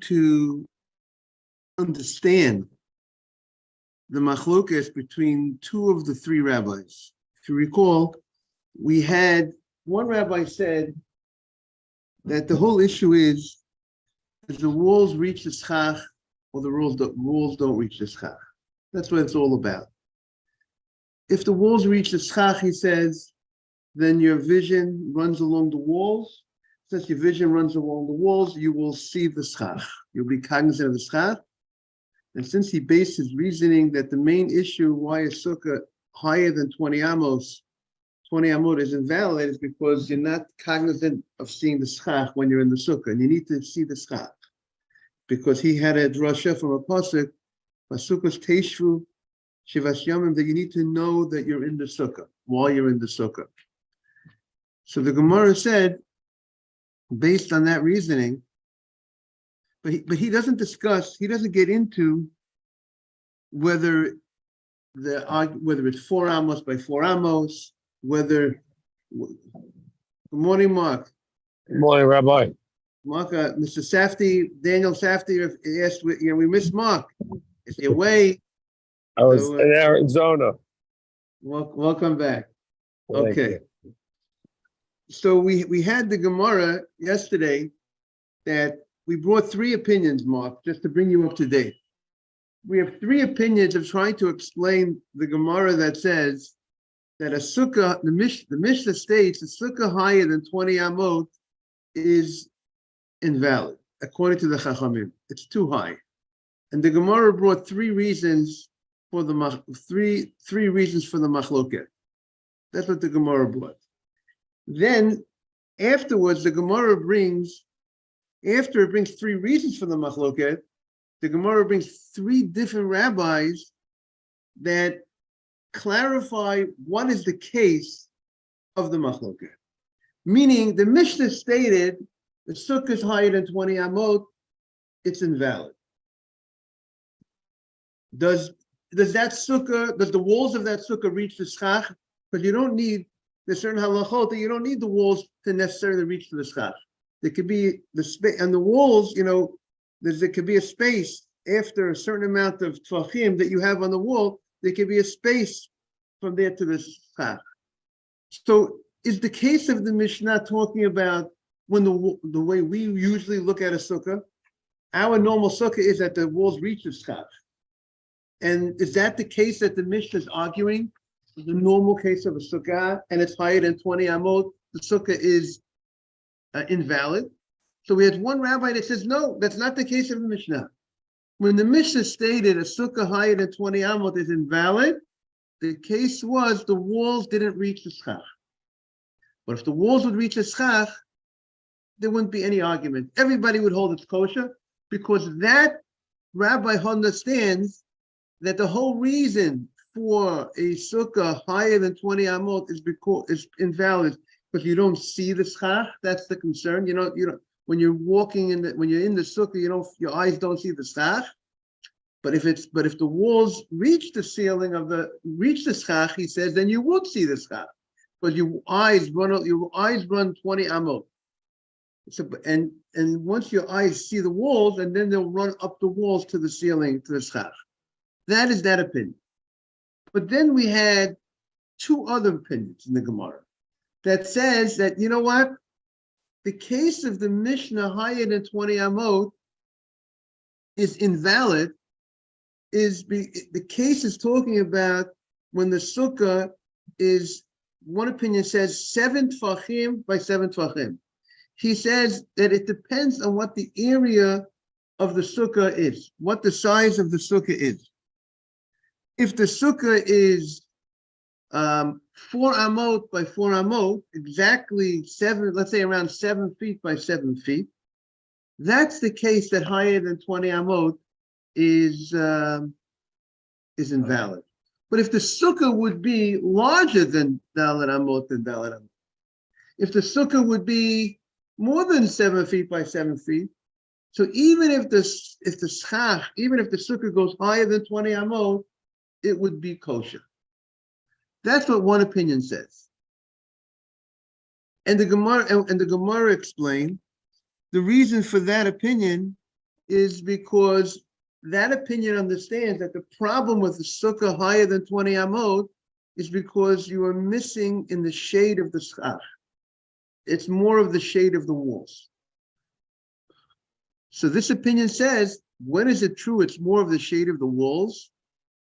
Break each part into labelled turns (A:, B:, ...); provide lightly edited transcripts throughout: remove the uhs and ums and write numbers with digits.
A: to understand the machlokas between two of the three rabbis. If you recall, we had one rabbi said that the whole issue is the walls reach the schach or the walls don't reach the schach. That's what it's all about. If the walls reach the schach, he says, then your vision runs along the walls. Since your vision runs along the walls, you will see the schach. You'll be cognizant of the schach. And since he based his reasoning that the main issue why a sukkah higher than 20 amot is invalid is because you're not cognizant of seeing the schach when you're in the sukkah, and you need to see the schach. Because he had a drasha from a pasuk, Sukkah's Teshvu Shivas Yamim, that you need to know that you're in the sukkah while you're in the sukkah. So the Gemara said, based on that reasoning, but he doesn't get into whether it's 4 amos by 4 amos, Good morning, Mark.
B: Good morning, Rabbi.
A: Mark, Mr. Safdie, Daniel Safdie asked, we missed Mark. Is he away?
B: I was in Arizona.
A: Welcome back.
B: Thank
A: Okay.
B: you.
A: So we had the Gemara yesterday that we brought 3 opinions, Mark, just to bring you up to date. We have 3 opinions of trying to explain the Gemara that says that a sukkah, the Mishnah states, a sukkah higher than 20 amot is invalid, according to the Chachamim. It's too high. And the Gemara brought 3 reasons for the three reasons for the machloket. That's what the Gemara brought. Then afterwards, the Gemara brings 3 reasons for the machloket, the Gemara brings 3 different rabbis that clarify what is the case of the machloket. Meaning, the Mishnah stated the sukkah is higher than 20 amot, it's invalid. Does the walls of that sukkah reach the schach? Because you don't need, there's certain halachot that you don't need the walls to necessarily reach to the schach. There could be the space, and the walls, there could be a space after a certain amount of tvachim that you have on the wall, there could be a space from there to the schach. So is the case of the Mishnah talking about when the way we usually look at a sukkah, our normal sukkah is that the walls reach the schach. And is that the case that the Mishnah is arguing? The normal case of a sukkah, and it's higher than 20 amot, the sukkah is invalid. So we had one rabbi that says, no, that's not the case of the Mishnah. When the Mishnah stated a sukkah higher than 20 amot is invalid, the case was the walls didn't reach the schach. But if the walls would reach the schach, there wouldn't be any argument. Everybody would hold it's kosher, because that rabbi understands that the whole reason for a sukkah higher than 20 amot is because it's invalid, because you don't see the schach. That's the concern. You don't. When you're walking when you're in the sukkah, your eyes don't see the schach. But if the walls reach the ceiling reach the schach, he says, then you would see the schach, because your eyes run 20 amot. So and once your eyes see the walls, and then they'll run up the walls to the ceiling to the schach. That is that opinion. But then we had 2 other opinions in the Gemara that says that, you know what? The case of the Mishnah higher than 20 amot is invalid. The case is talking about when the sukkah is, one opinion says 7 tfachim by 7 tfachim. He says that it depends on what the area of the sukkah is, what the size of the sukkah is. If the sukkah is 4 amot by 4 amot, exactly 7, let's say around 7 feet by 7 feet, that's the case that higher than 20 amot is invalid. But if the sukkah would be larger than dalet amot and dalet amot, if the sukkah would be more than 7 feet by 7 feet, so even if the sukkah goes higher than 20 amot, it would be kosher. That's what one opinion says. And the Gemara explained the reason for that opinion is because that opinion understands that the problem with the sukkah higher than 20 amot is because you are missing in the shade of the schach. It's more of the shade of the walls. So this opinion says, when is it true it's more of the shade of the walls?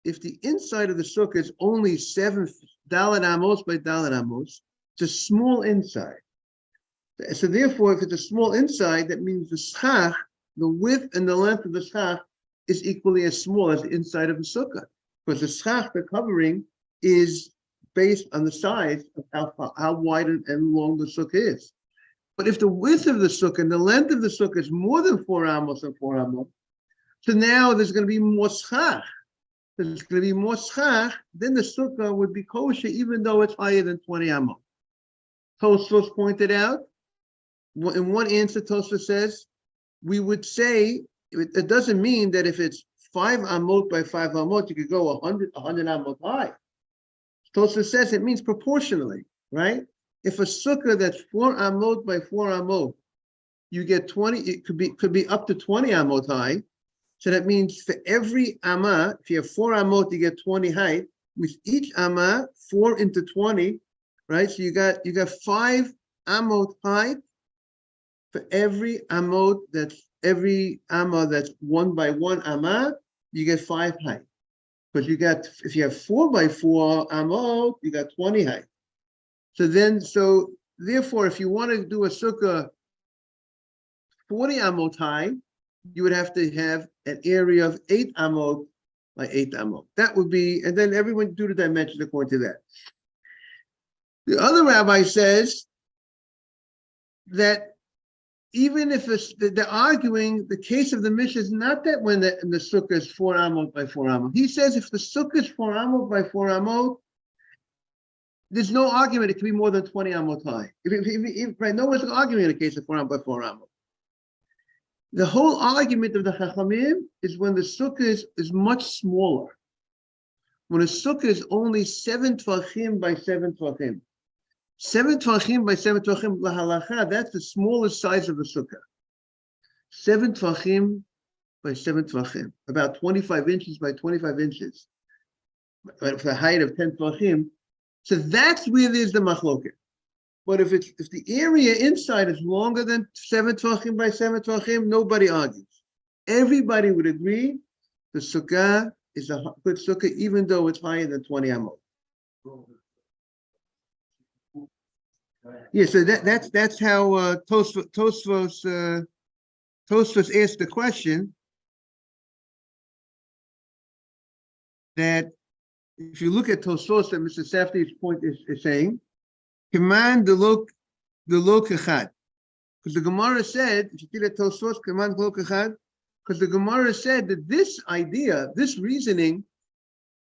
A: If the inside of the sukkah is only 7 dalet amos by dalet amos, it's a small inside. So therefore, if it's a small inside, that means the schach, the width and the length of the schach, is equally as small as the inside of the sukkah. Because the schach, the covering, is based on the size of how wide and long the sukkah is. But if the width of the sukkah and the length of the sukkah is more than 4 amos and 4 amos, so now there's going to be more schach. There's going to be more schach, then the sukkah would be kosher even though it's higher than 20 amos. Tosfos pointed out, in one answer, Tosfos says, we would say, it doesn't mean that if it's 5 amot by 5 amot, you could go 100 amot high. Tosfos says it means proportionally, right? If a sukkah that's 4 amot by 4 amot, you get 20, it could be up to 20 amot high. So that means for every amma, if you have 4 amot, you get 20 height. With each amma, 4 into 20, right? So you got 5 amot height for every amot every amma that's 1 by 1 amma, you get 5 height. But if you have 4 by 4 amot, you got 20 height. So therefore, if you want to do a sukkah 40 amot high, you would have to have an area of 8 amot by 8 amot. That would be, and then everyone do the dimensions according to that. The other rabbi says that even if they're arguing, the case of the Mishnah is not that when the sukkah is 4 amot by 4 amot. He says if the sukkah is 4 amot by 4 amot, there's no argument it can be more than 20 amot high. Right, no one's arguing in the case of 4 amot by 4 amot. The whole argument of the Chachamim is when the sukkah is much smaller. When a sukkah is only 7 tvachim by 7 tvachim. 7 tvachim by 7 tvachim lahalacha, that's the smallest size of the sukkah. 7 tvachim by 7 tvachim, about 25 inches by 25 inches, for the height of 10 tvachim. So that's where there's the machloket. But if the area inside is longer than 7 tvachim by 7 tvachim, nobody argues. Everybody would agree the sukkah is a good sukkah, even though it's higher than 20 amot. Yeah, so that's how Tosfos asked the question that if you look at Tosfos, that Mr. Safdie's point is saying, command the lok echad, because the Gemara said, if you did at Tosfos, command lok echad, because the Gemara said that this idea, this reasoning,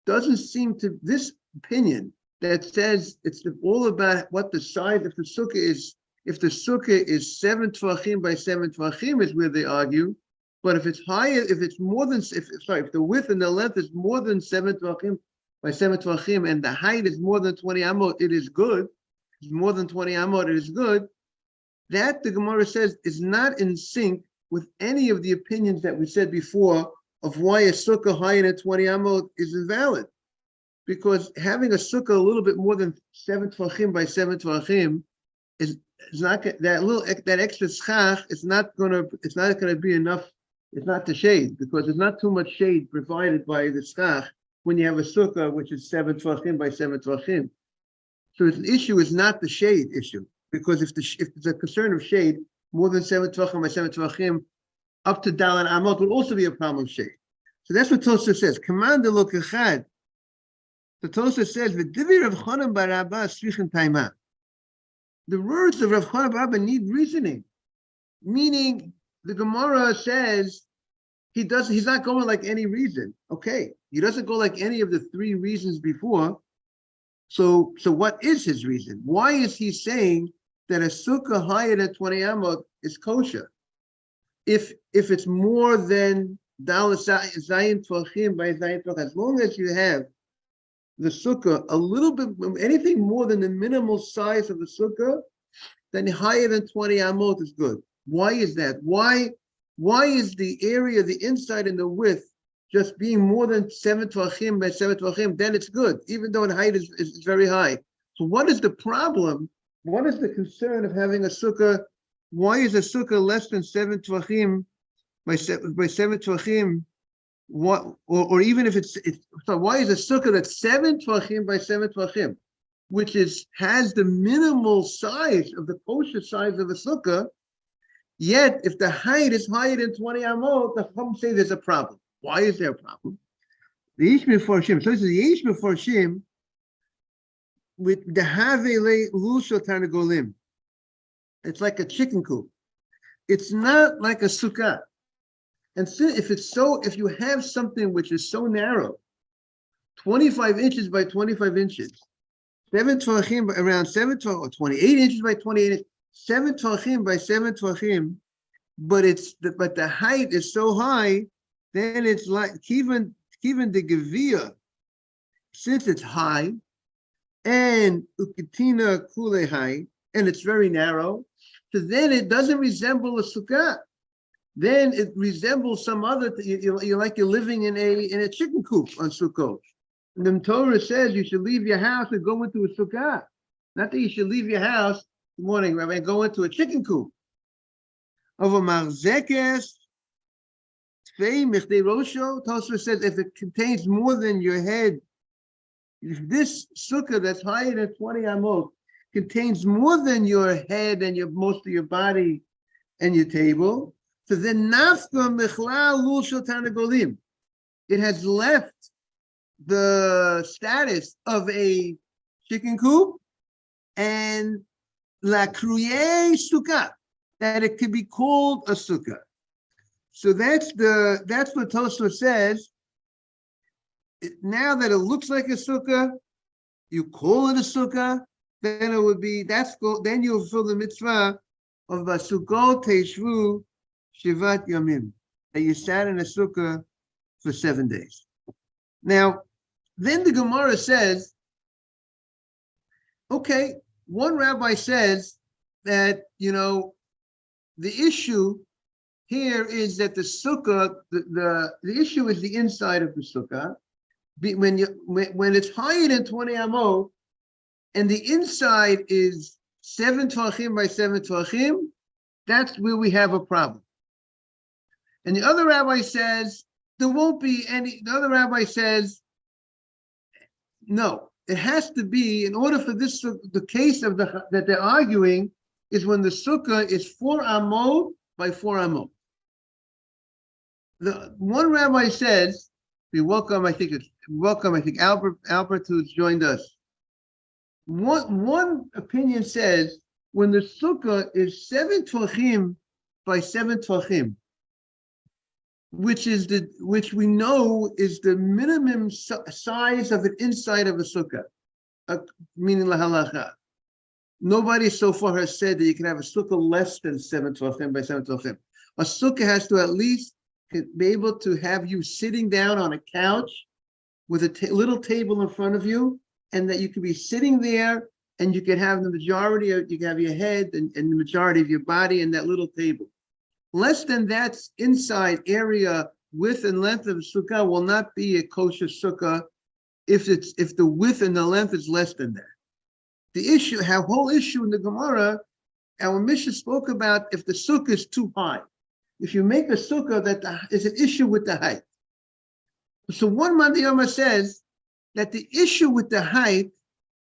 A: doesn't seem to, this opinion that says it's all about what the size of the sukkah is. If the sukkah is 7 tvachim by 7 tvachim is where they argue, but if it's higher, if the width and the length is more than 7 tvachim by 7 tvachim and the height is more than 20 amot, it is good. It's more than 20 amot, it is good. That, the Gemara says, is not in sync with any of the opinions that we said before of why a sukkah higher than 20 amot is invalid. Because having a sukkah a little bit more than 7 tvachim by 7 tvachim is not that extra schach. It's not gonna be enough. It's not the shade, because there's not too much shade provided by the schach when you have a sukkah which is 7 tvachim by 7 tvachim. So the issue is not the shade issue, because if there's a concern of shade, more than 7 tvachim by 7 tvachim up to dalet amot would also be a problem of shade. So that's what Tosfos says. Command the lok echad. The Tosfos says, "V'divrei Rav Chanan bar Abba tzrichen taima." The words of Rav Chanan bar Abba need reasoning, meaning the Gemara says he's not going like any reason. Okay, he doesn't go like any of the 3 reasons before. So what is his reason? Why is he saying that a sukkah higher than 20 amot is kosher? If it's more than dalet zayin tvachim by zayin tvachim, as long as you have the sukkah a little bit, anything more than the minimal size of the sukkah, then higher than 20 amot is good. Why is that? Why Why is the area, the inside and the width, just being more than 7 tvachim by 7 tvachim? Then it's good, even though the height is very high. So what is the problem? What is the concern of having a sukkah? Why is a sukkah less than 7 tvachim by 7 tvachim? What, or even if it's so why is a sukkah that's 7 tvachim by 7 tvachim, which has the minimal size of the kosher size of a sukkah, yet if the height is higher than 20 amot, the Chum say there's a problem. Why is there a problem? The Yesh Mefarshim, so this is the Yesh Mefarshim with the Havele Lusha Tarnagolim. It's like a chicken coop. It's not like a sukkah. And so if you have something which is so narrow, 25 inches by 25 inches, 7 tvachim around 7 tvachim, or 28 inches by 28 inches, 7 tvachim by 7 tvachim, but the height is so high, then it's like even the gevia, since it's high, and ukitina kule high, and it's very narrow, so then it doesn't resemble a sukkah. Then it resembles some other. You're like you're living in a chicken coop on Sukkot. And the Torah says you should leave your house and go into a sukkah. Not that you should leave your house. Good morning, Rabbi. And go into a chicken coop. Over marzekes, tfei mechdei rosho. Tosfos says if it contains more than your head, if this sukkah that's higher than 20 amot contains more than your head and most of your body and your table. So then nafka mechlal lul shel tarnagolim. It has left the status of a chicken coop and la kruye sukkah, that it could be called a sukkah. So that's what Tosfos says. Now that it looks like a sukkah, you call it a sukkah, then it would be then you'll fulfill the mitzvah of Basukot Teshvu Shivat Yamim, that you sat in a sukkah for 7 days. Now, then the Gemara says, okay, one rabbi says that, the issue here is that the sukkah, the issue is the inside of the sukkah. When it's higher than 20 amot, and the inside is 7 tvachim by 7 tvachim, that's where we have a problem. And the other rabbi says there won't be any. The other rabbi says no. It has to be in order for this. The case that they're arguing is when the sukkah is 4 amot by 4 amot. The one rabbi says, "We welcome." I think Albert who's joined us. One opinion says when the sukkah is 7 tvachim by 7 tvachim, which we know is the minimum size of an inside of a sukkah, meaning la halacha. Nobody so far has said that you can have a sukkah less than 7 tvachim by 7 tvachim. A sukkah has to at least be able to have you sitting down on a couch with a little table in front of you, and that you could be sitting there, and you could have you can have your head and the majority of your body in that little table. Less than that inside area, width and length of a sukkah will not be a kosher sukkah if the width and the length is less than that. The whole issue in the Gemara, our Mishnah spoke about if the sukkah is too high. If you make a sukkah that is an issue with the height. So one Mandiyama says that the issue with the height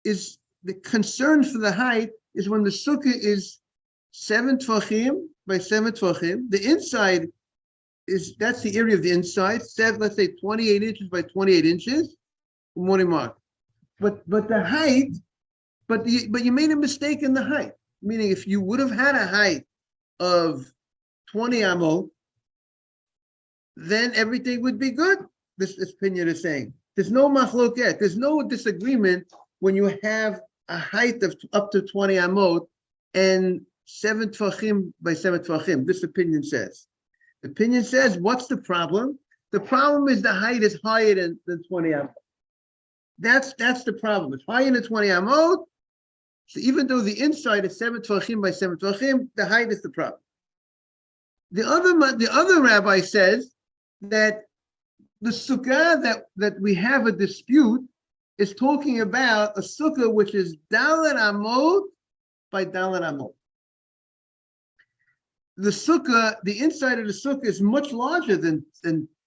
A: is the concern for the height is when the sukkah is 7 tvachim by 7 tvachim. The inside that's the area of the inside. Let's say 28 inches by 28 inches. Good morning, Mark. But the height, but you made a mistake in the height. Meaning, if you would have had a height of 20 amot, then everything would be good. This opinion is saying there's no machloket, there's no disagreement when you have a height of up to 20 amot and 7 tvachim by 7 tvachim. This opinion says. The opinion says, what's the problem? The problem is the height is higher than 20 amot. That's the problem. It's higher than 20 amot. So even though the inside is 7 tvachim by 7 tvachim, the height is the problem. The other rabbi says that the sukkah that we have a dispute is talking about a sukkah which is dalet amot by dalet amot. The sukkah, the inside of the sukkah is much larger than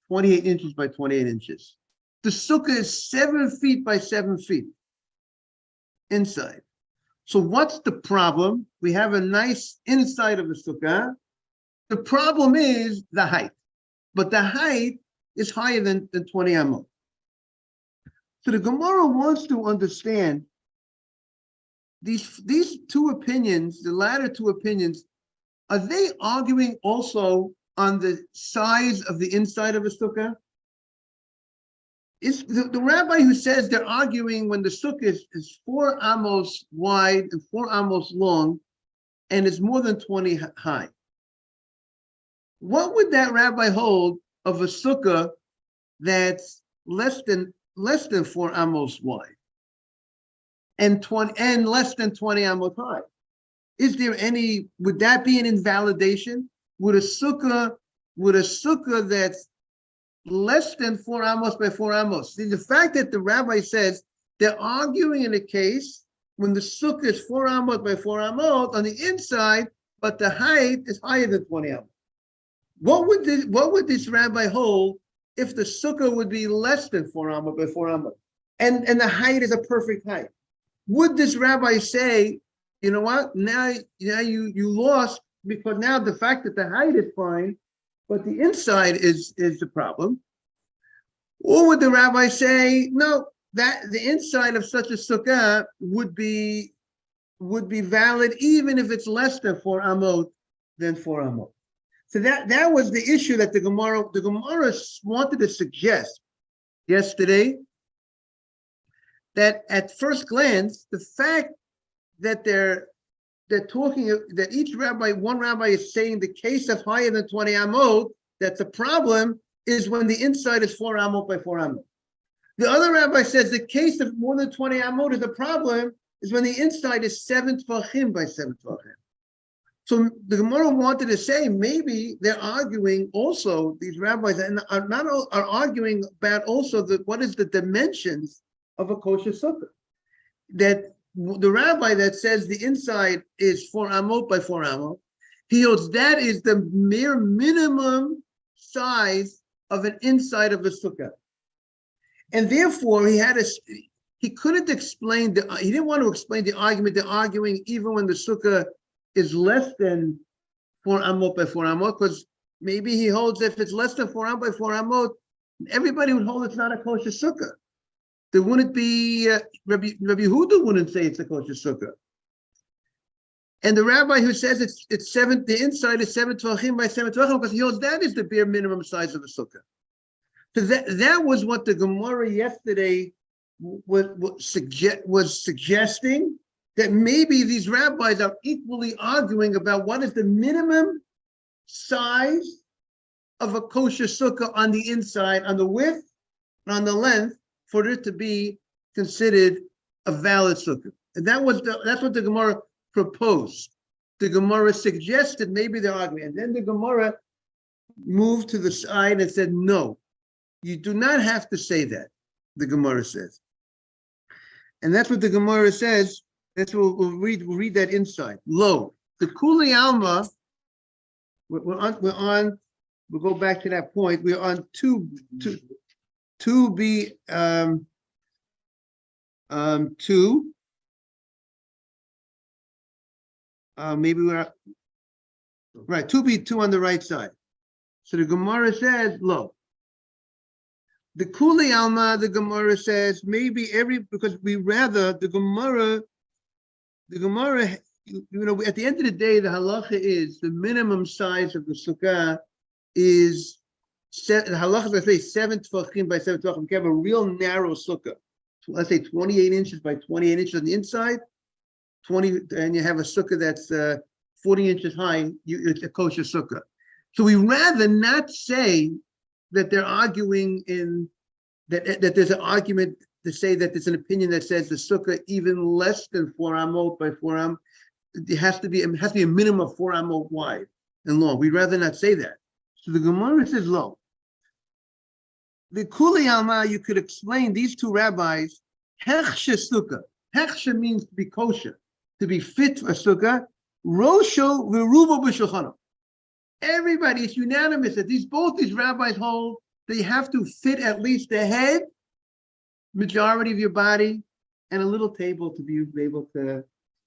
A: 28 inches by 28 inches. The sukkah is 7 feet by 7 feet inside. So what's the problem? We have a nice inside of the sukkah. The problem is the height, but the height is higher than 20 amot. So the Gemara wants to understand these two opinions, the latter two opinions, are they arguing also on the size of the inside of a sukkah? Is the rabbi who says they're arguing when the sukkah is 4 amos wide and 4 amos long and is more than 20 high? What would that rabbi hold of a sukkah that's less than 4 amos wide and less than 20 amos high? Is there any? Would that be an invalidation? Would a sukkah that's less than 4 amos by 4 amos? See, the fact that the rabbi says they're arguing in a case when the sukkah is 4 amos by 4 amos on the inside, but the height is higher than 20 amos. What would this rabbi hold if the sukkah would be less than 4 amos by 4 amos, and the height is a perfect height? Would this rabbi say, you know what? Now you lost, because now the fact that the height is fine, but the inside is the problem? Or would the rabbi say, no, that the inside of such a sukkah would be valid even if it's less than 4 amot than 4 amot? So that was the issue that the Gemara wanted to suggest yesterday, that at first glance, the fact that they're talking, that one rabbi is saying the case of higher than 20 amot, that's a problem, is when the inside is 4 amot by 4 amot. The other rabbi says the case of more than 20 amot is a problem, is when the inside is 7 tvachim by 7 tvachim. So the Gemara wanted to say maybe they're arguing also, these rabbis are arguing about also what is the dimensions of a kosher sukkah. That the rabbi that says the inside is 4 amot by 4 amot, he holds that is the mere minimum size of an inside of a sukkah. And therefore he couldn't explain he didn't want to explain the argument they're arguing even when the sukkah is less than 4 amot by 4 amot, because maybe he holds if it's less than 4 amot by 4 amot, everybody would hold it's not a kosher sukkah. There wouldn't be, Rabbi Yehuda wouldn't say it's a kosher sukkah. And the rabbi who says it's 7, the inside is 7 tvachim by 7 tvachim, because he holds that is the bare minimum size of a sukkah. So that was what the Gemara yesterday was suggesting, that maybe these rabbis are equally arguing about what is the minimum size of a kosher sukkah on the inside, on the width and on the length, for it to be considered a valid sukkah. And that's what the Gemara proposed. The Gemara suggested maybe they're arguing. And then the Gemara moved to the side and said, no, you do not have to say that, the Gemara says. And that's what the Gemara says. That's what we'll read that inside. Lo, the Kuli Alma, we'll go back to that point. We're on 2B, 2. Maybe we're right, 2B2 on the right side. So the Gemara says, lo. The Kuli Alma, the Gemara says, maybe because we rather, the Gemara, at the end of the day, the halacha is the minimum size of the sukkah is, the halacha is, let's say, 7 tvachim by 7 tvachim. You have a real narrow sukkah. So let's say 28 inches by 28 inches on the inside, 20, and you have a sukkah that's 40 inches high, it's a kosher sukkah. So we rather not say that they're arguing that there's an argument to say that there's an opinion that says the sukkah even less than 4 amot by 4 amot, it has to be a minimum of 4 amot wide. and long. We'd rather not say that. So the Gemara says low. The Kuli Alma, you could explain these two rabbis, Hechshe Sukkah. Hechshe means to be kosher, to be fit for Sukkah. Rosho v'rubo b'shulchano. Everybody is unanimous that both these rabbis hold that you have to fit at least the head, majority of your body, and a little table to be able to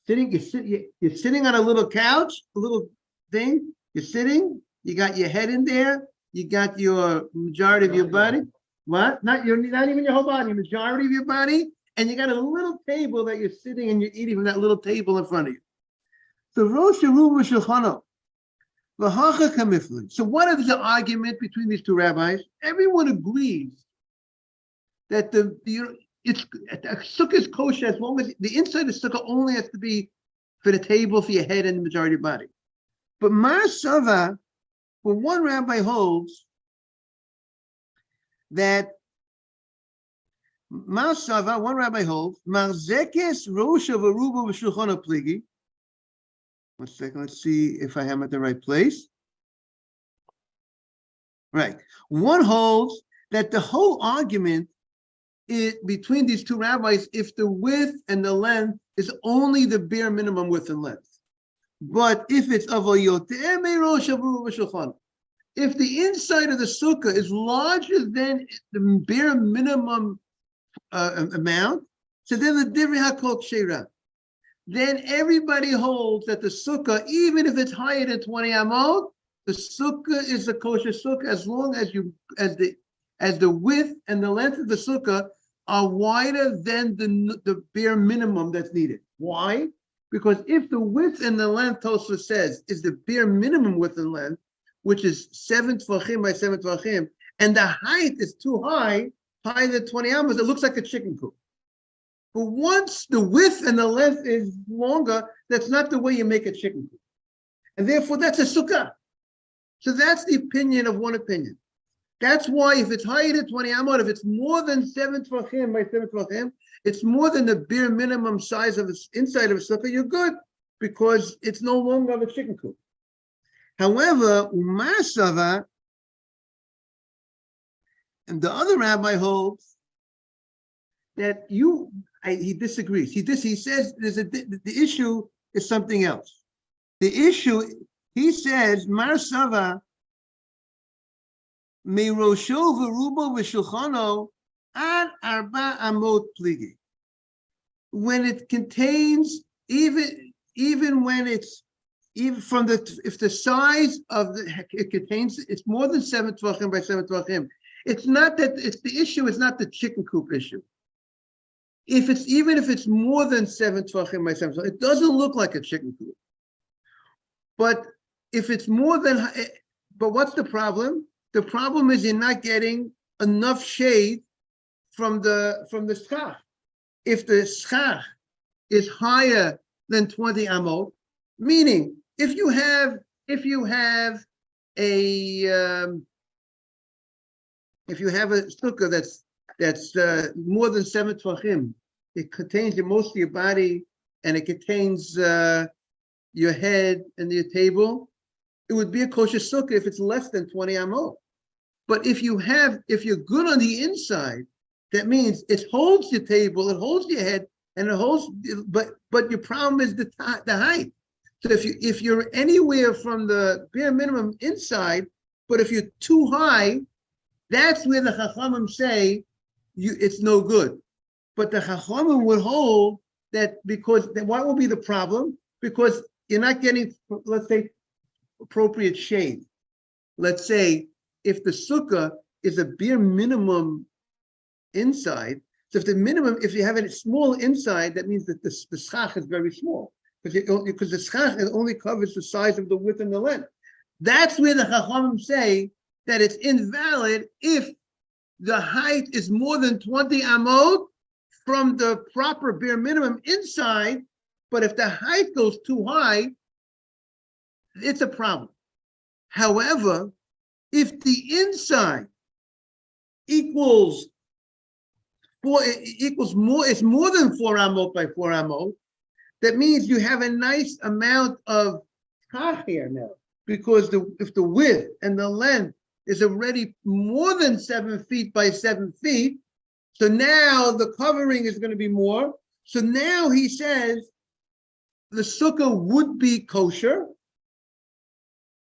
A: you're sitting on a little couch, a little thing. You're sitting. You got your head in there. You got your majority of your body. What? Not even your whole body. Majority of your body, and you got a little table that you're sitting and you're eating from that little table in front of you. So Rosh Haruba Shulchano. So what is the argument between these two rabbis? Everyone agrees that the sukkah is kosher as long as the inside of the sukkah only has to be for the table, for your head, and the majority of your body. But Marsava, well, one rabbi holds that Marsava, one rabbi holds Marzekes Rosh Haruba v'Shulchano Pligi. 1 second, let's see if I am at the right place. Right. One holds that the whole argument between these two rabbis, if the width and the length is only the bare minimum width and length. But if it's if the inside of the sukkah is larger than the bare minimum amount, so then the divri hakol kshera. Then everybody holds that the sukkah, even if it's higher than 20 amot, the sukkah is a kosher sukkah as long as the width and the length of the sukkah are wider than the bare minimum that's needed. Why? Because if the width and the length, Tosfos says, is the bare minimum width and length, which is 7 tvachim by 7 tvachim, and the height is too higher than 20 amot, it looks like a chicken coop. But once the width and the length is longer, that's not the way you make a chicken coop. And therefore, that's a sukkah. So that's the opinion of one opinion. That's why if it's higher than 20 amot, if it's more than 7 tvachim by 7 tvachim, it's more than the bare minimum size of the inside of a sukkah, you're good, because it's no longer a chicken coop. However, Umasava, and the other rabbi holds that he disagrees. He says the issue is something else. The issue, he says, Marsava me rosho v'rubo v'shulchano ad arba amot pligi. When it contains, even when it's if the size of it contains, it's more than 7 tvachim by 7 tvachim. It's not that the issue is not the chicken coop issue. Even if it's more than 7 tvachim by 7 tvachim, it doesn't look like a chicken coop. But if it's more than, but what's the problem? The problem is you're not getting enough shade from the schach. If the schach is higher than 20 amot, meaning if you have a sukkah that's more than 7 tvachim, it contains most of your body and it contains your head and your table, it would be a kosher sukkah if it's less than 20 amot. But if you're good on the inside, that means it holds your table, it holds your head, and it holds. But your problem is the height. So if you're anywhere from the bare minimum inside, but if you're too high, that's where the Chachamim say it's no good. But the Chachamim would hold that because what will be the problem? Because you're not getting, let's say, appropriate shade. Let's say if the sukkah is a bare minimum inside, so if you have a small inside, that means that the schach is very small because the schach only covers the size of the width and the length. That's where the Chachamim say that it's invalid if the height is more than 20 amot from the proper bare minimum inside, but if the height goes too high, it's a problem. However, if the inside equals more, it's more than 4 amot by 4 amot, that means you have a nice amount of schach here now. because if the width and the length is already more than 7 feet by 7 feet, so now the covering is going to be more. So now he says the sukkah would be kosher,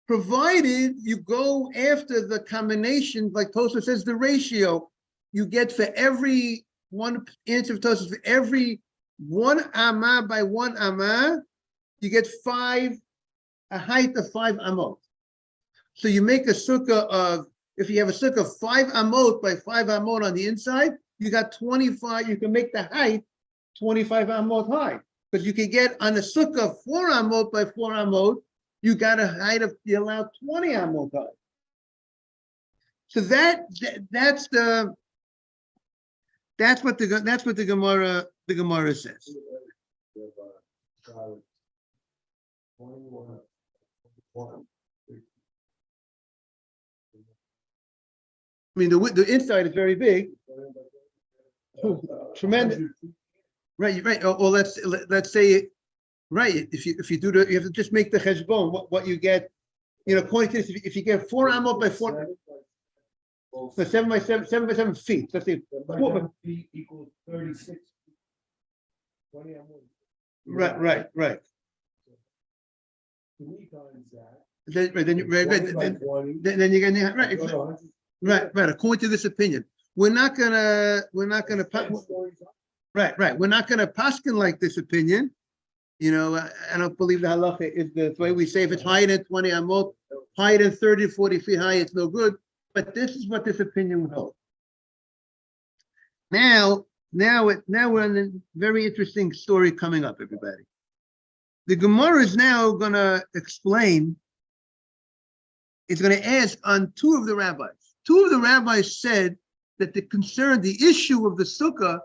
A: provided you go after the combination, like Tosfos says, the ratio you get for every one inch of Tosfos, for every 1 amah by 1 amah, you get a height of 5 amot. So you make a sukkah of, if you have a sukkah of 5 amot by 5 amot on the inside, you got 25, you can make the height 25 amot high. Because you can get on a sukkah of 4 amot by 4 amot, you got a height of, you allow 20 amot high. So that's what the Gemara says. I mean, the inside is very big, tremendous. Right. Or let's say, right. If you do you have to just make the cheshbon. What you get, according to this, if you get 4 amot by 4, so 7 by 7 feet. Let's say 4
C: feet equals 36. 20 amot.
A: Right.
C: 3 times that.
A: Then you're gonna right. According to this opinion, we're not gonna We're not gonna paskin like this opinion. I don't believe the halacha is the way we say if it's higher than 20 amot, higher than 30, 40 feet high, it's no good. But this is what this opinion would hold. Now we're in a very interesting story coming up, everybody. The Gemara is now going to explain. It's going to ask on 2 of the rabbis. 2 of the rabbis said that the issue of the sukkah,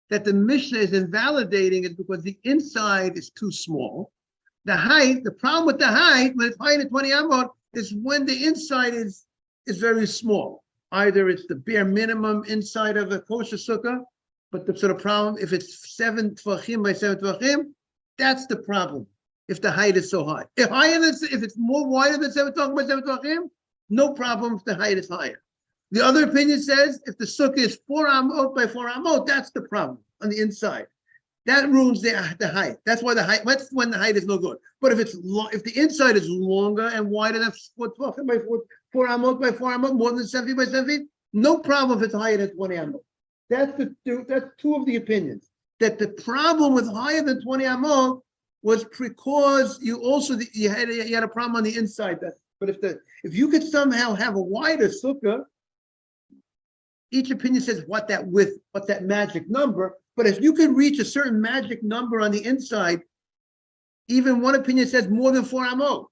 A: that the Mishnah is invalidating it because the inside is too small. The problem with the height, when it's higher than 20 amot, is when the inside is very small. Either it's the bare minimum inside of a kosher sukkah, but the sort of problem, if it's 7 tvachim by 7 tvachim, that's the problem. If the height is so high, if it's more wider than 7 tvachim by 7 tvachim, no problem if the height is higher. The other opinion says if the sukkah is 4 amot by 4 amot, that's the problem on the inside. That ruins the height. That's why that's when the height is no good. But if if the inside is longer and wider than 4 tvachim by 4 amot by 4 amot, more than 7 feet by 7 feet, no problem if it's higher than 20 amot. That's 2 of the opinions. That the problem with higher than 20 amot was because you had a problem on the inside. But if you could somehow have a wider sukkah, each opinion says what that magic number. But if you can reach a certain magic number on the inside, even one opinion says more than 4 amot,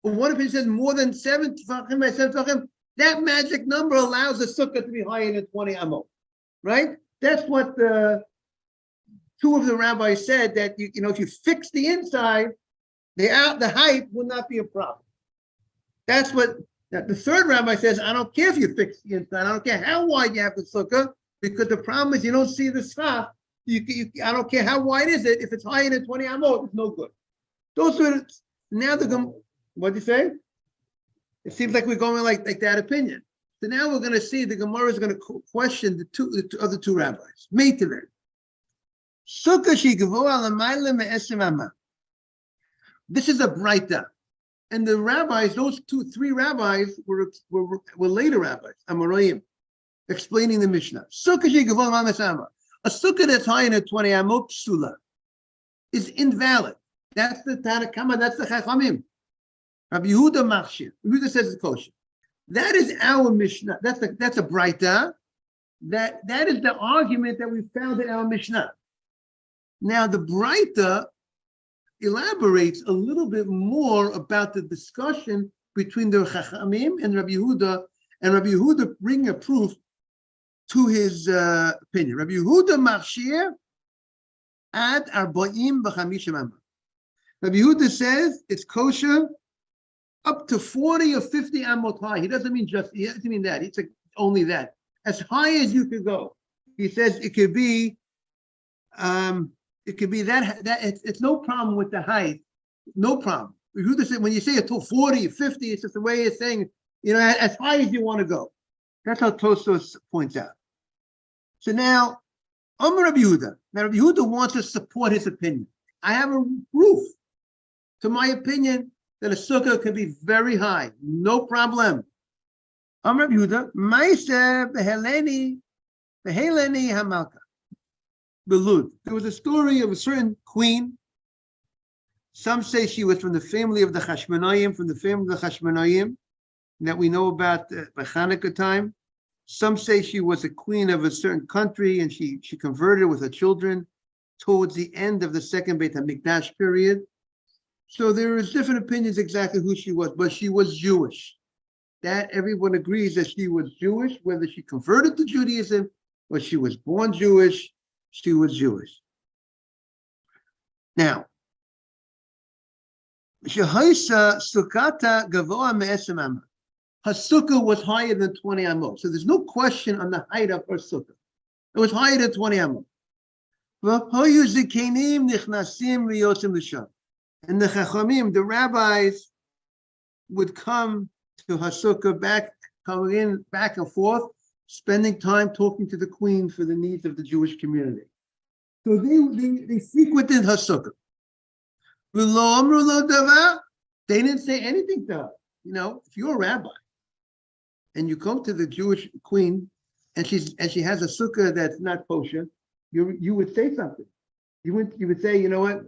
A: or one opinion says more than 7 tvachim by 7 tvachim, that magic number allows the sukkah to be higher than 20 amot, right? That's what the 2 of the rabbis said, that if you fix the inside, the height will not be a problem. That's what the 3rd rabbi says. I don't care if you fix the inside. I don't care how wide you have the sukkah, because the problem is you don't see the schach. I don't care how wide is it. If it's higher than 20 amot, it's no good. Those are now what do you say? It seems like we're going like that opinion. So now we're going to see the Gemara is going to question the other 2 rabbis. Meitler. Sukkah shigavoa l'mayla me'esrim amah. This is a braita, and the rabbis, those 3 rabbis were later rabbis, Amoraim, explaining the Mishnah. Sukkah shigavoa l'mayla amah. A sukkah that's higher than 20 amot psula is invalid. That's the Tanakama. That's the Chachamim. Rabbi Yehuda Machshir. Rabbi Yehuda says it's kosher. That is our Mishnah. That's a braita. That is the argument that we found in our Mishnah. Now the braita elaborates a little bit more about the discussion between the Chachamim and Rabbi Yehuda, and Rabbi Yehuda bring a proof to his opinion. Rabbi Yehuda Machshir ad 40 v'chamishim amah. Rabbi Yehuda says it's kosher up to 40 or 50 amot high. He doesn't mean that. It's only that. As high as you could go. He says it could be that it's no problem with the height. No problem. Yehuda said, when you say it till 40, 50, it's just the way it's saying, as high as you want to go. That's how Tosfos points out. So now, Rabbi Yehuda. Now, Rabbi Yehuda wants to support his opinion. I have a proof to my opinion that a sukkah can be very high, no problem. Rabbi Yehuda, Ma'aseh beheleni hamalka. Belud. There was a story of a certain queen. Some say she was from the family of the Chashmonaim, that we know about by Hanukkah time. Some say she was a queen of a certain country and she converted with her children towards the end of the second Beit HaMikdash period. So there is different opinions exactly who she was, but she was Jewish. That everyone agrees that she was Jewish, whether she converted to Judaism or she was born Jewish, she was Jewish. Now, Sukkata Gavoa Me'esem Amah. Her sukkah was higher than 20 amot. So there's no question on the height of her sukkah. It was higher than 20 amot. And the Chachamim, the rabbis, would come to her sukkah, coming in back and forth, spending time talking to the queen for the needs of the Jewish community. So they frequented her sukkah. They didn't say anything to her. If you're a rabbi and you come to the Jewish queen and she has a sukkah that's not kosher, you would say something. You would say, you know what?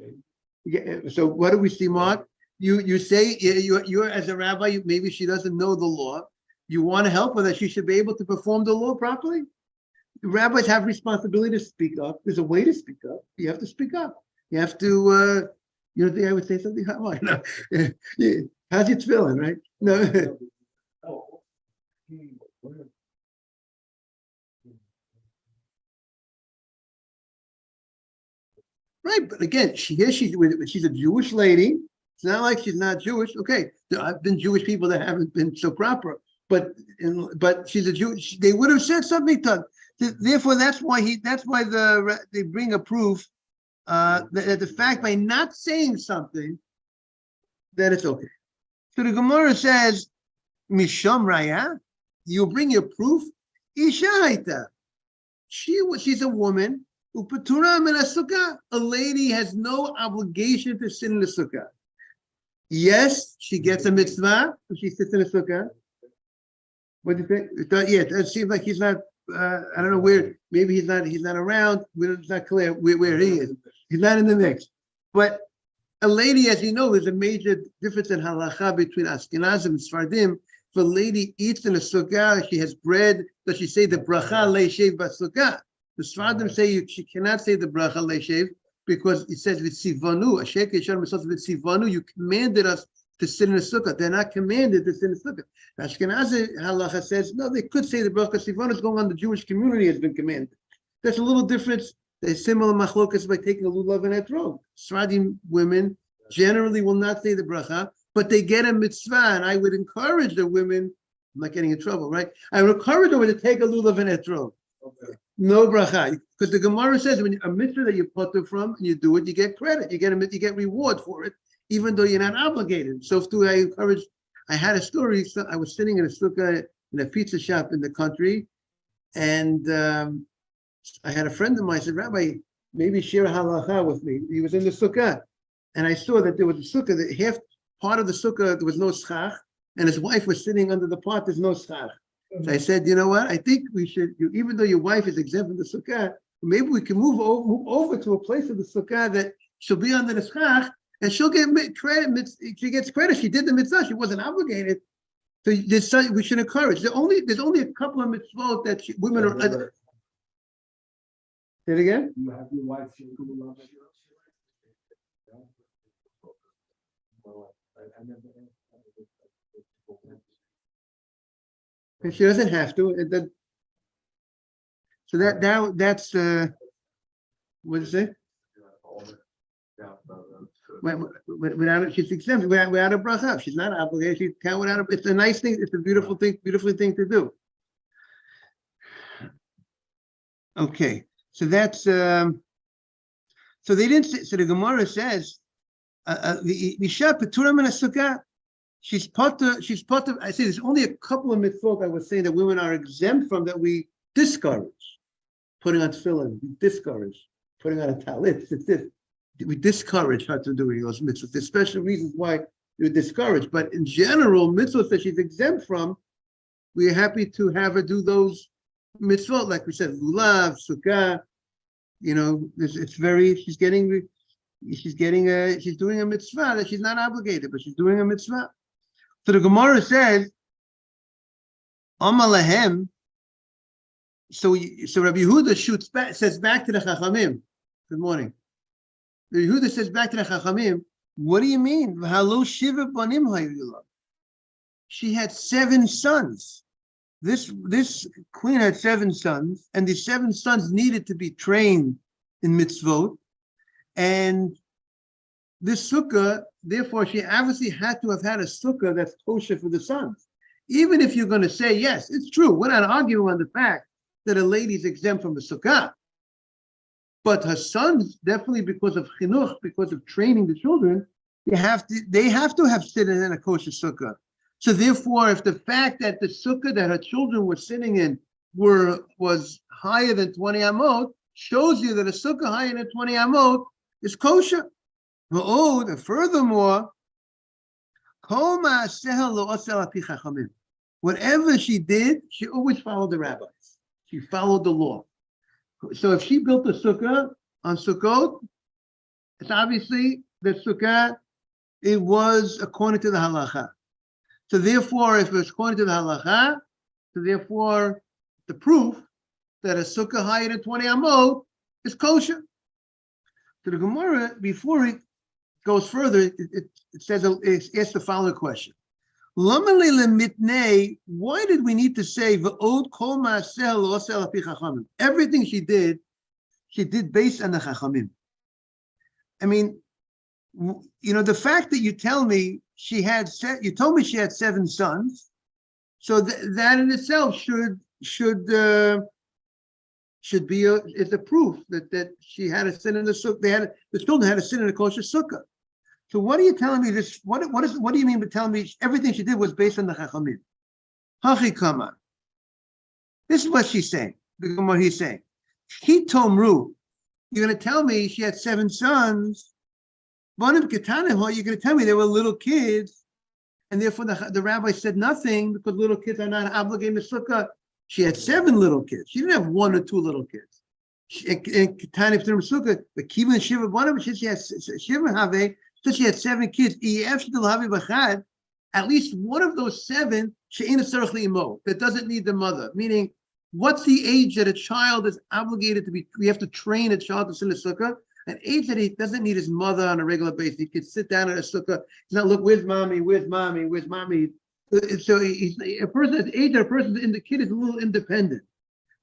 A: So what do we see, Mark? You say you're as a rabbi, maybe she doesn't know the law. You want to help her that she should be able to perform the law properly. The rabbis have responsibility to speak up. There's a way to speak up. You have to speak up. You have to. You don't think I would say something? No. How's your feeling, right? No. Right, but again, she's a Jewish lady. It's not like she's not Jewish. Okay, there have been Jewish people that haven't been so proper, but she's a Jew. They would have said something to her. Therefore, that's why they bring a proof that the fact by not saying something that it's okay. So the Gemara says, Misham Raya, you bring your proof. Isha Haita. She's a woman. Upatura min sukkah. A lady has no obligation to sit in the sukkah. Yes, she gets a mitzvah if she sits in a sukkah. What do you think? It seems like he's not. I don't know where. Maybe he's not around. It's not clear where he is. He's not in the mix. But a lady, as you know, there's a major difference in halacha between Ashkenazim and Sfardim. If a lady eats in a sukkah, she has bread. Does she say the bracha leishev basukkah? The Sfardim say she cannot say the bracha leishev because it says v'tzivanu. Ashek yishar misos v'tzivanu. You commanded us to sit in a sukkah. They're not commanded to sit in a sukkah. Ashkenazi halacha says no. They could say the bracha tzivanu is going on. The Jewish community has been commanded. There's a little difference. There's similar machlokas by taking a lulav and etrog. Sfardim women generally will not say the bracha, but they get a mitzvah, and I would encourage the women. I'm not getting in trouble, right? I would encourage them to take a lulav and etrog. Okay. No bracha, because the Gemara says when a mitzvah that you potter from and you do it, you get credit, you get reward for it, even though you're not obligated. So I had a story. So I was sitting in a sukkah in a pizza shop in the country, and I had a friend of mine said, Rabbi, maybe share a halacha with me. He was in the sukkah, and I saw that there was a sukkah that half part of the sukkah there was no schach, and his wife was sitting under the part there's no schach. So I said, you know what? I think we should, even though your wife is exempt from the sukkah, maybe we can move over to a place of the sukkah that she'll be under the schach, and she'll get credit. She gets credit. She did the mitzvah. She wasn't obligated. So we should encourage. There's only a couple of mitzvot that women are. Say it again.
C: You have your wife.
A: She doesn't have to. So that's what is it? Without she's exempt without a bracha. She's not obligated. She can't without a. It's a nice thing. It's a beautiful thing to do. Okay, so that's so they didn't. So the Gemara says Isha Petura min Sukkah. She's potter. I say there's only a couple of mitzvot I was saying that women are exempt from that we discourage. Putting on tefillin, we discourage. Putting on a talit, it's this. We discourage her to doing those mitzvahs. There's special reasons why we discourage. But in general, mitzvahs that she's exempt from, we're happy to have her do those mitzvot, like we said, lulav, sukkah. You know, it's very. She's doing a mitzvah that she's not obligated, but she's doing a mitzvah. So the Gemara says, Amalahem. So Rabbi Yehuda says back to the Chachamim. Good morning. Rabbi Yehuda says back to the Chachamim, what do you mean? V'halo shiva banim hayulah. She had 7 sons. This queen had 7 sons, and the 7 sons needed to be trained in mitzvot. And this sukkah, therefore, she obviously had to have had a sukkah that's kosher for the sons. Even if you're going to say, yes, it's true. We're not arguing on the fact that a lady is exempt from the sukkah. But her sons, definitely because of chinuch, because of training the children, they have to have sitting in a kosher sukkah. So therefore, if the fact that the sukkah that her children were sitting in was higher than 20 amot, shows you that a sukkah higher than 20 amot is kosher. And furthermore, whatever she did, she always followed the rabbis. She followed the law. So if she built a sukkah on Sukkot, it's obviously the sukkah, it was according to the halacha. So therefore, if it was according to the halacha, so therefore the proof that a sukkah higher than 20 amot is kosher. So the Gemara, before it goes further, it says, it asks the following question. Why did we need to say everything she did based on the chachamim? I mean, you know, the fact that you tell me you told me she had 7 sons, so that in itself should be a proof that she had a sin in the sukkah. The children had a sin in the kosher sukkah. So what are you telling me? What do you mean by telling me everything she did was based on the chachamim? Hachikama. This is what she's saying. What he's saying. He tomru. You're going to tell me she had 7 sons. You're going to tell me they were little kids, and therefore the rabbi said nothing because little kids are not obligated to sukkah. She had 7 little kids. She didn't have 1 or 2 little kids. In Ketani Sukkah, the Kiva and Shiva, she had Shiva Have. So she had 7 kids. At least one of those 7, that doesn't need the mother. Meaning, what's the age that a child is obligated to be? We have to train a child to sit in a sukkah. An age that he doesn't need his mother on a regular basis. He can sit down at a sukkah. He's not look, where's mommy? Where's mommy? Where's mommy? So a person at the age that a person in the kid is a little independent.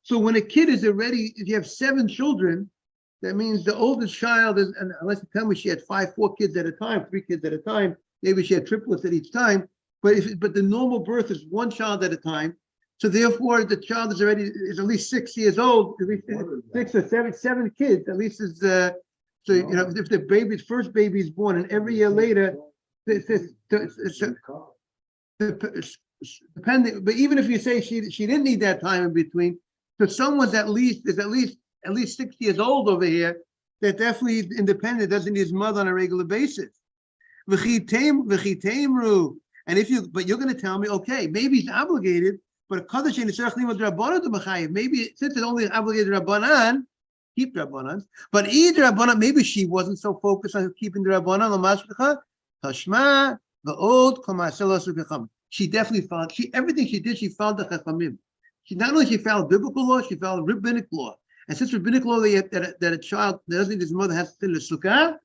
A: So when a kid is already, if you have 7 children. That means the oldest child is, and unless you tell me she had 4 kids at a time, 3 kids at a time, maybe she had triplets at each time, but the normal birth is 1 child at a time. So therefore the child is at least 6 years old, at least 6 or 7 kids, at least is so you know, if the first baby is born and every year later, depending, but even if you say she didn't need that time in between, so someone's at least 6 years old over here, that definitely independent, doesn't need his mother on a regular basis. And if you're going to tell me, okay, maybe he's obligated, but maybe since it's only obligated Rabbanan, keep Rabbanan, but either Rabbanan, maybe she wasn't so focused on keeping the Rabbanan. She definitely found, everything she did, she found the Chachamim. She not only found biblical law, she found rabbinic law. And since rabbinic law that a child that doesn't need his mother has to sit in the sukkah,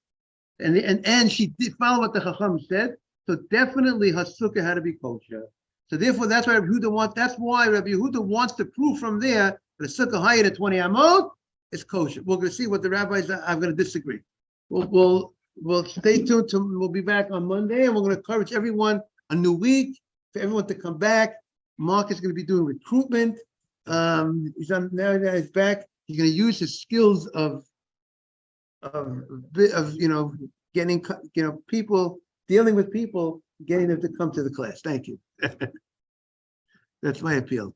A: and she did follow what the Chacham said, so definitely her sukkah had to be kosher. So therefore, that's why Rabbi Yehuda wants to prove from there that a sukkah higher than 20 amot is kosher. We're going to see what the rabbis are going to disagree. We'll stay tuned. We'll be back on Monday, and we're going to encourage everyone a new week for everyone to come back. Mark is going to be doing recruitment. He's back. He's going to use his skills of getting, people, dealing with people, getting them to come to the class. Thank you. That's my appeal.